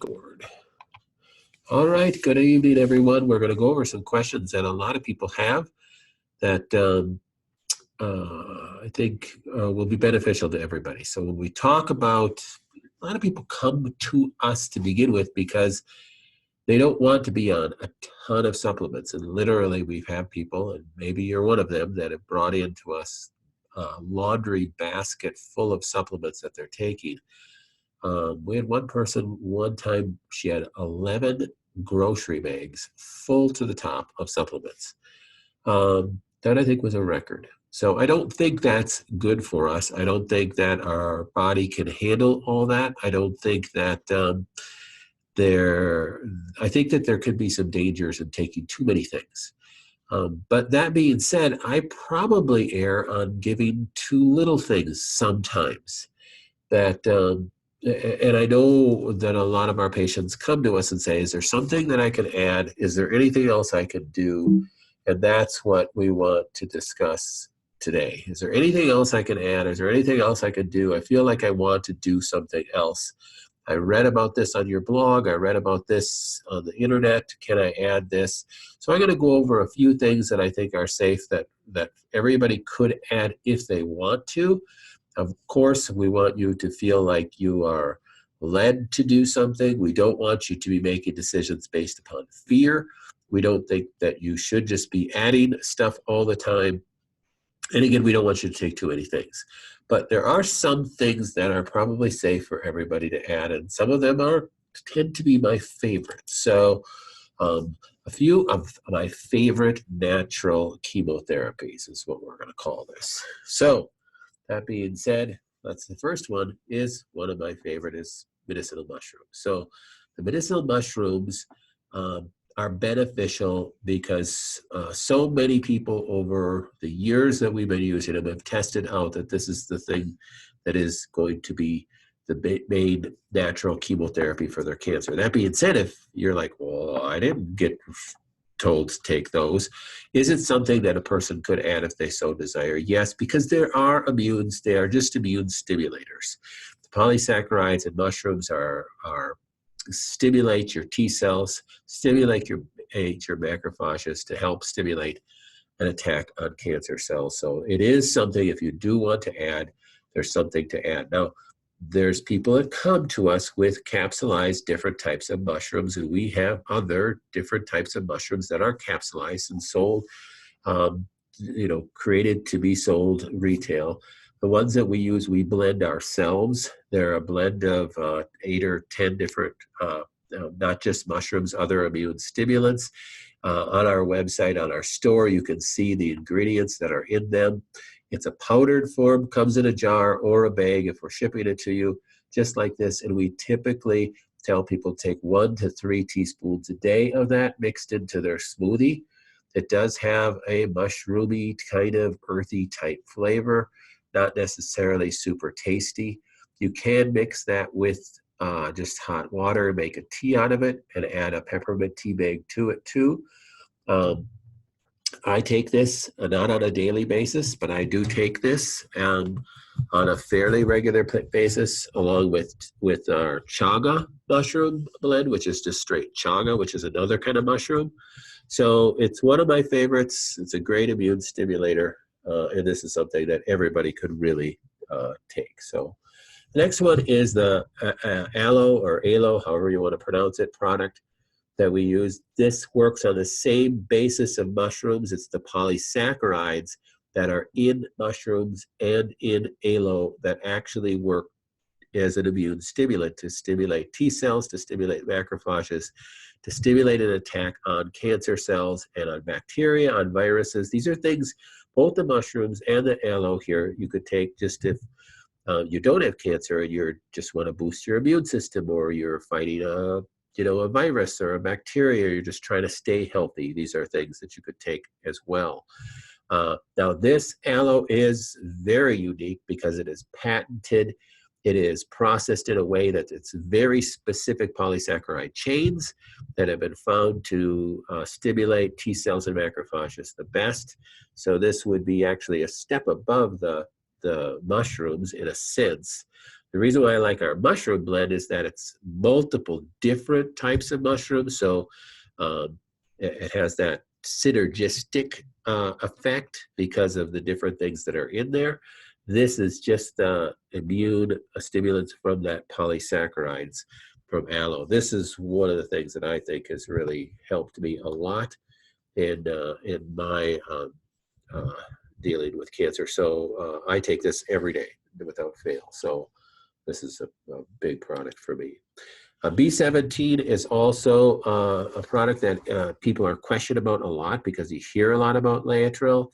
Discord. All right, good evening, everyone. We're going to go over some questions that a lot of people have that I think will be beneficial to everybody. So when we talk about, a lot of people come to us to begin with because they don't want to be on a ton of supplements. And literally we've had people, and maybe you're one of them, that have brought into us a laundry basket full of supplements that they're taking. We had one person one time, she had 11 grocery bags full to the top of supplements. That I think was a record. So I don't think that's good for us. I don't think that our body can handle all that. I don't think that I think that there could be some dangers in taking too many things. But that being said, I probably err on giving too little things sometimes. That and I know that a lot of our patients come to us and say, is there something that I can add? Is there anything else I can do? And that's what we want to discuss today. Is there anything else I can add? Is there anything else I can do? I feel like I want to do something else. I read about this on your blog. I read about this on the internet. Can I add this? So I'm going to go over a few things that I think are safe that everybody could add if they want to. Of course, we want you to feel like you are led to do something. We don't want you to be making decisions based upon fear. We don't think that you should just be adding stuff all the time. And again, we don't want you to take too many things. But there are some things that are probably safe for everybody to add, and some of them tend to be my favorite. So a few of my favorite natural chemotherapies is what we're going to call this. So that being said, that's the first one. Is one of my favorite is medicinal mushrooms. So the medicinal mushrooms are beneficial because so many people over the years that we've been using them have tested out that this is the thing that is going to be the main natural chemotherapy for their cancer. That being said, if you're like, well, I didn't get told to take those, is it something that a person could add if they so desire? Yes, because there are they are just immune stimulators. The polysaccharides in mushrooms are stimulate your T cells, stimulate your macrophages to help stimulate an attack on cancer cells. So it is something, if you do want to add, there's something to add. Now, there's people that come to us with capsulized different types of mushrooms, and we have other different types of mushrooms that are capsulized and sold, created to be sold retail. The ones that we use, we blend ourselves. They're a blend of 8 or 10 different, not just mushrooms, other immune stimulants. On our website, on our store, you can see the ingredients that are in them. It's a powdered form, comes in a jar or a bag if we're shipping it to you, just like this. And we typically tell people take 1 to 3 teaspoons a day of that mixed into their smoothie. It does have a mushroomy kind of earthy type flavor, not necessarily super tasty. You can mix that with just hot water, make a tea out of it, and add a peppermint tea bag to it too. I take this not on a daily basis, but I do take this on a fairly regular basis, along with our chaga mushroom blend, which is just straight chaga, which is another kind of mushroom. So it's one of my favorites. It's a great immune stimulator, and this is something that everybody could really take. So the next one is the aloe or aloe, however you want to pronounce it, product that we use. This works on the same basis of mushrooms. It's the polysaccharides that are in mushrooms and in aloe that actually work as an immune stimulant to stimulate T cells, to stimulate macrophages, to stimulate an attack on cancer cells and on bacteria, on viruses. These are things, both the mushrooms and the aloe here, you could take just if you don't have cancer and you just want to boost your immune system, or you're fighting a virus or a bacteria, you're just trying to stay healthy. These are things that you could take as well. Now, this aloe is very unique because it is patented. It is processed in a way that it's very specific polysaccharide chains that have been found to stimulate T cells and macrophages the best. So this would be actually a step above the mushrooms in a sense. The reason why I like our mushroom blend is that it's multiple different types of mushrooms. So it has that synergistic effect because of the different things that are in there. This is just immune stimulants from that polysaccharides from aloe. This is one of the things that I think has really helped me a lot in my uh, dealing with cancer. So I take this every day without fail. So this is a big product for me. B17 is also a product that people are questioned about a lot because you hear a lot about Laetrile.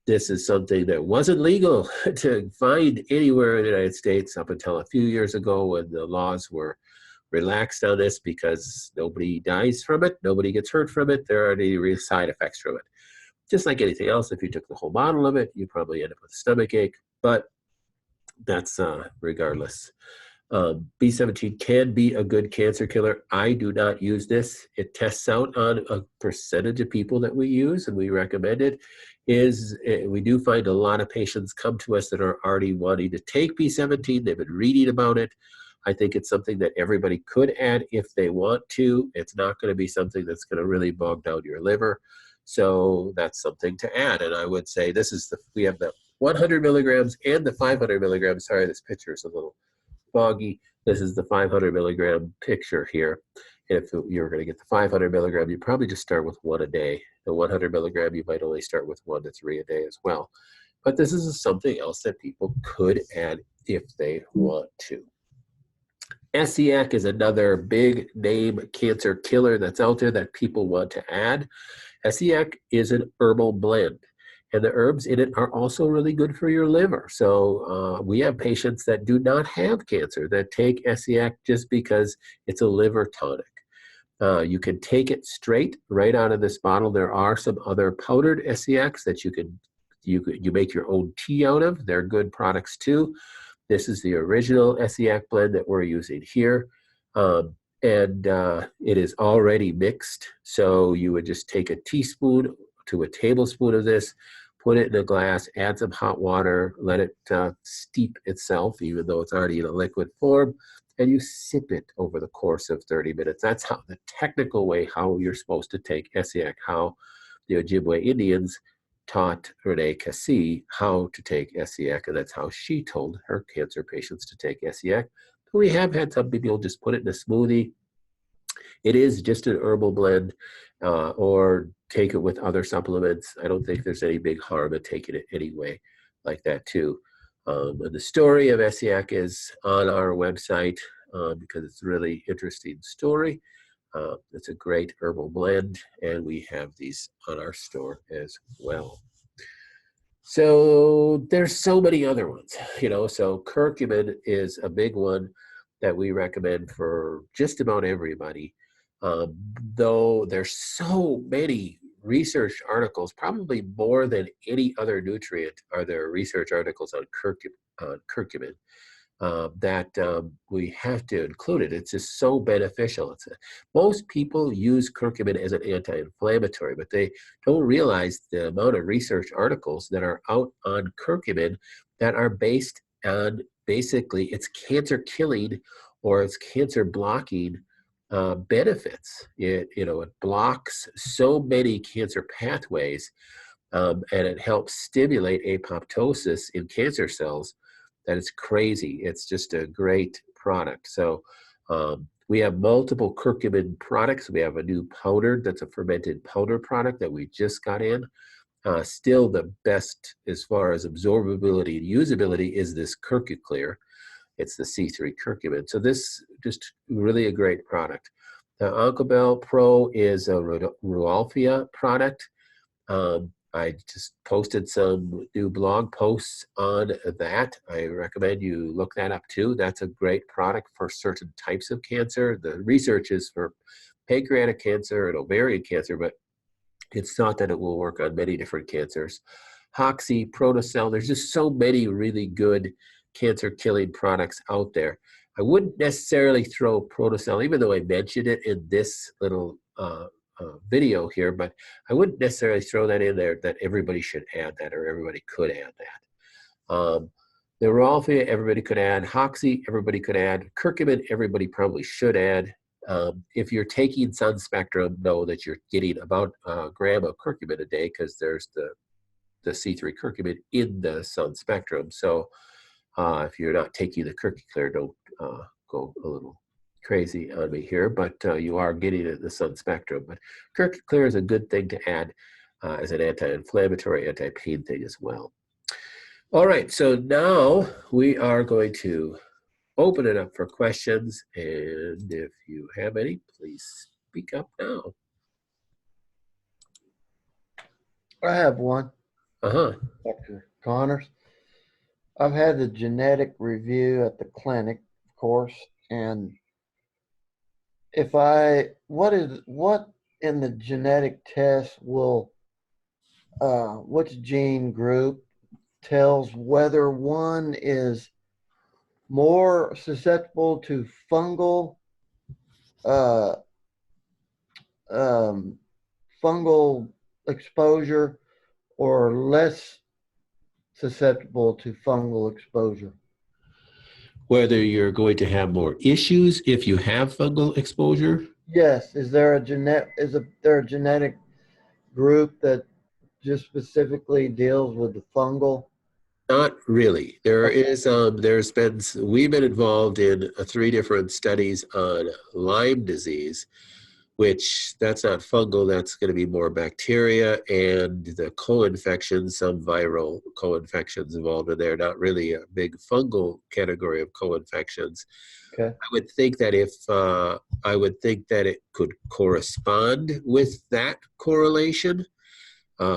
This is something that wasn't legal to find anywhere in the United States up until a few years ago when the laws were relaxed on this because nobody dies from it, nobody gets hurt from it, there aren't any real side effects from it. Just like anything else, if you took the whole bottle of it, you'd probably end up with a stomach ache, but that's regardless. B17 can be a good cancer killer. I do not use this. It tests out on a percentage of people that we use, and we recommend it. We do find a lot of patients come to us that are already wanting to take B17. They've been reading about it. I think it's something that everybody could add if they want to. It's not going to be something that's going to really bog down your liver. So that's something to add. And I would say we have the 100 milligrams and the 500 milligrams. Sorry, this picture is a little foggy. This is the 500 milligram picture here. If you're going to get the 500 milligram, you probably just start with one a day. The 100 milligram, you might only start with 1 to 3 a day as well. But this is something else that people could add if they want to. SEAC is another big name cancer killer that's out there that people want to add. SEAC is an herbal blend, and the herbs in it are also really good for your liver. So we have patients that do not have cancer that take SEAC just because it's a liver tonic. You can take it straight right out of this bottle. There are some other powdered SEACs that you make your own tea out of. They're good products too. This is the original SEAC blend that we're using here. And it is already mixed. So you would just take a teaspoon to a tablespoon of this, put it in a glass, add some hot water, let it steep itself, even though it's already in a liquid form, and you sip it over the course of 30 minutes. That's how the technical way how you're supposed to take SEAC, how the Ojibwe Indians taught Renee Cassie how to take SEAC, and that's how she told her cancer patients to take SEAC. We have had some people just put it in a smoothie. It is just an herbal blend, or take it with other supplements. I don't think there's any big harm in taking it anyway like that too. And the story of SEAC is on our website because it's a really interesting story. It's a great herbal blend, and we have these on our store as well. So there's so many other ones, so curcumin is a big one that we recommend for just about everybody. Though there's so many research articles, probably more than any other nutrient are there research articles on curcumin. That we have to include it. It's just so beneficial. Most people use curcumin as an anti-inflammatory, but they don't realize the amount of research articles that are out on curcumin that are based on basically its cancer killing or its cancer blocking benefits. It blocks so many cancer pathways, and it helps stimulate apoptosis in cancer cells that it's crazy. It's just a great product. So we have multiple curcumin products. We have a new powder that's a fermented powder product that we just got in. Still the best as far as absorbability and usability is this CurcuClear. It's the C3 curcumin. So this just really a great product. The Oncobel Pro is a Rualfia product. I just posted some new blog posts on that. I recommend you look that up too. That's a great product for certain types of cancer. The research is for pancreatic cancer and ovarian cancer, but it's thought that it will work on many different cancers. Hoxie, Protocell, there's just so many really good cancer-killing products out there. I wouldn't necessarily throw Protocell, even though I mentioned it in this little video here, but I wouldn't necessarily throw that in there that everybody should add that or everybody could add that. The Ralphia, everybody could add. Hoxie, everybody could add. Curcumin, everybody probably should add. If you're taking Sun Spectrum, know that you're getting about a gram of curcumin a day because there's the C3 curcumin in the Sun Spectrum. So if you're not taking the CurcuClear, don't go a little crazy on me here, but you are getting it in the Sun Spectrum. But CurcuClear is a good thing to add as an anti-inflammatory, anti-pain thing as well. All right, so now we are going to open it up for questions, and if you have any, please speak up now. I have one. Uh-huh. Dr. Connors. I've had the genetic review at the clinic, of course, and what in the genetic test will which gene group tells whether one is more susceptible to fungal uh, fungal exposure or less susceptible to fungal exposure? Whether you're going to have more issues if you have fungal exposure? Yes. Is there a genetic group that just specifically deals with the fungal? Not really. We've been involved in 3 different studies on Lyme disease, which that's not fungal, that's going to be more bacteria, and the co-infections, some viral co-infections involved in there, not really a big fungal category of co-infections. Okay. I would think that it could correspond with that correlation.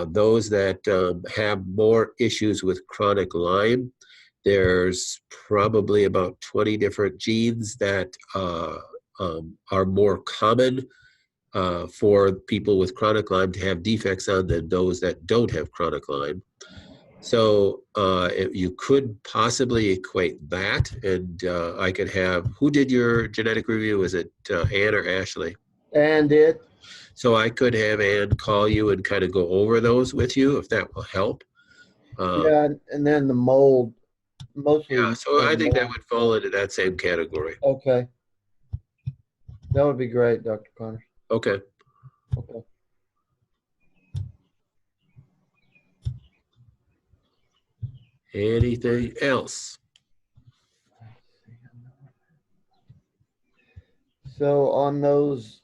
Those that have more issues with chronic Lyme, there's probably about 20 different genes that are more common for people with chronic Lyme to have defects on than those that don't have chronic Lyme. So you could possibly equate that, and I could have, who did your genetic review? Was it Ann or Ashley? And it. So I could have Ann call you and kind of go over those with you, if that will help. Yeah, and then the mold, mostly. Yeah, so I think that would fall into that same category. Okay. That would be great, Dr. Connors. Okay. Okay. Anything else? So on those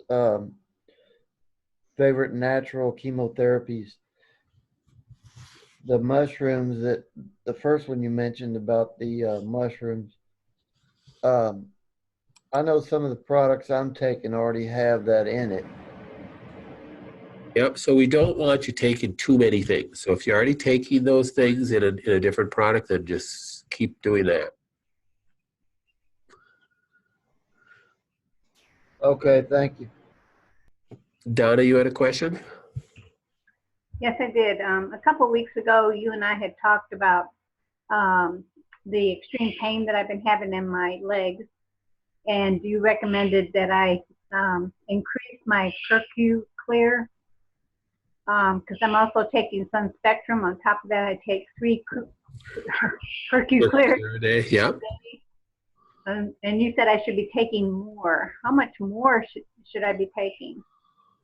favorite natural chemotherapies, the mushrooms, that the first one you mentioned about the mushrooms, I know some of the products I'm taking already have that in it. Yep, so we don't want you taking too many things. So if you're already taking those things in a different product, then just keep doing that. Okay, thank you. Donna, you had a question? Yes, I did. A couple of weeks ago, you and I had talked about the extreme pain that I've been having in my legs, and you recommended that I increase my CurcuClear because I'm also taking Sun Spectrum. On top of that, I take 3 CurcuClear a day. Yep. And you said I should be taking more. How much more should I be taking?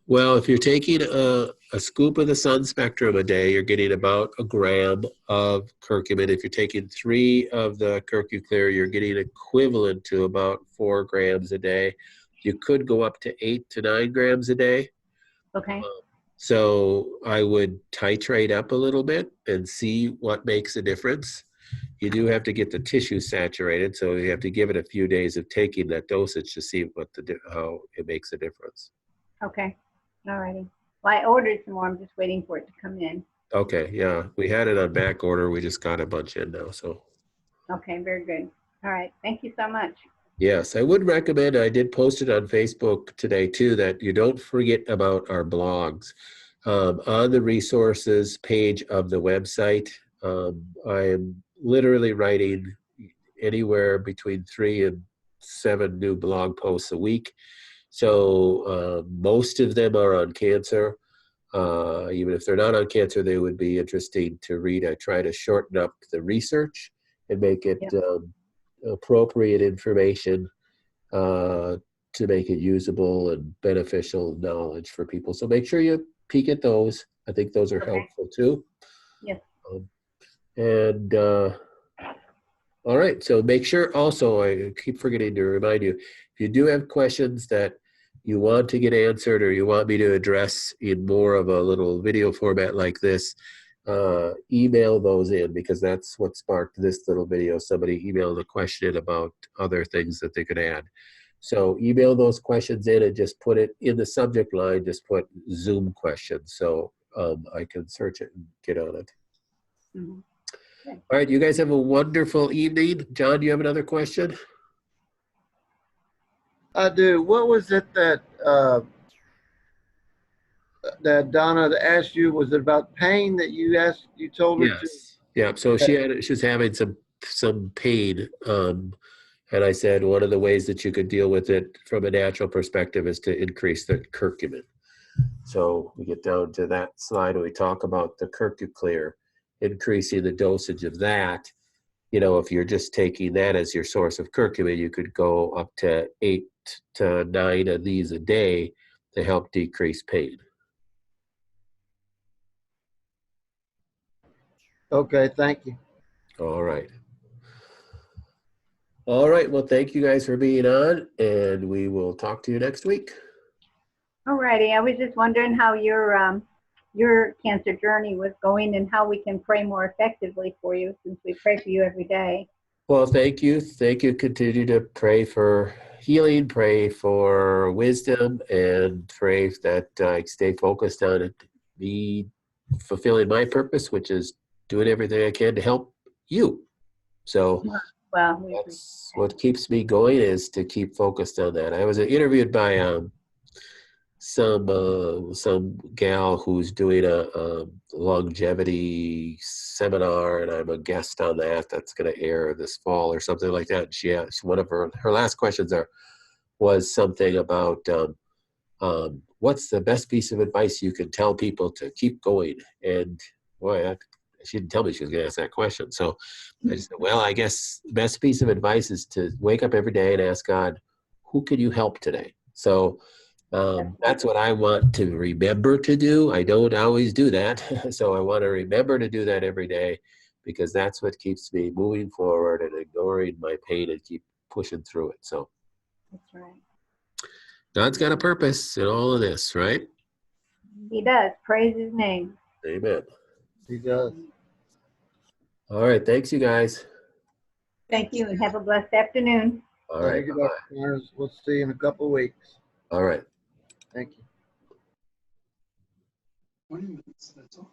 Well, if you're taking a scoop of the Sun Spectrum a day, you're getting about a gram of curcumin. If you're taking 3 of the CurcuClear, you're getting equivalent to about 4 grams a day. You could go up to 8 to 9 grams a day. Okay. So I would titrate up a little bit and see what makes a difference. You do have to get the tissue saturated, so you have to give it a few days of taking that dosage to see how it makes a difference. Okay. All righty. Well, I ordered some more. I'm just waiting for it to come in. Okay, yeah. We had it on back order. We just got a bunch in now, so. Okay, very good. All right. Thank you so much. Yes, I would recommend, I did post it on Facebook today too, that you don't forget about our blogs. On the resources page of the website, I am literally writing anywhere between 3 and 7 new blog posts a week. So most of them are on cancer. Even if they're not on cancer, they would be interesting to read. I try to shorten up the research and make it Yep. appropriate information to make it usable and beneficial knowledge for people. So make sure you peek at those. I think those are Okay. helpful too. Yes. And all right, so make sure also, I keep forgetting to remind you, if you do have questions that you want to get answered or you want me to address in more of a little video format like this, email those in, because that's what sparked this little video. Somebody emailed a question about other things that they could add. So email those questions in and just put it in the subject line, just put Zoom questions, so I can search it and get on it. Mhm. All right, you guys have a wonderful evening. John, do you have another question? I do. What was it that that Donna asked you? Was it about pain that you told her to? Yes. Yeah. So she's having some pain, and I said one of the ways that you could deal with it from a natural perspective is to increase the curcumin. So we get down to that slide and we talk about the curcuclear, increasing the dosage of that. You know, if you're just taking that as your source of curcumin, you could go up to 8 to 9 of these a day to help decrease pain. Okay, thank you. All right. All right. Well, thank you guys for being on, and we will talk to you next week. All righty. I was just wondering how your cancer journey was going and how we can pray more effectively for you, since we pray for you every day. Well, thank you. Thank you. Continue to pray for healing, pray for wisdom, and pray that I stay focused on it, me fulfilling my purpose, which is doing everything I can to help you. So Well, we that's what keeps me going, is to keep focused on that. I was interviewed by some gal who's doing a longevity seminar, and I'm a guest on that. That's going to air this fall or something like that. She asked, one of her last questions was something about what's the best piece of advice you can tell people to keep going. And boy, she didn't tell me she was going to ask that question. So I just said, well, I guess the best piece of advice is to wake up every day and ask God, who can you help today? So that's what I want to remember to do. I don't always do that. So I want to remember to do that every day, because that's what keeps me moving forward and ignoring my pain and keep pushing through it. So that's right. God's got a purpose in all of this, right? He does. Praise his name. Amen. He does. All right. Thanks, you guys. Thank you, and have a blessed afternoon. All right. Thank you, Dr. Myers. We'll see you in a couple of weeks. All right. Thank you. 20 minutes, that's all.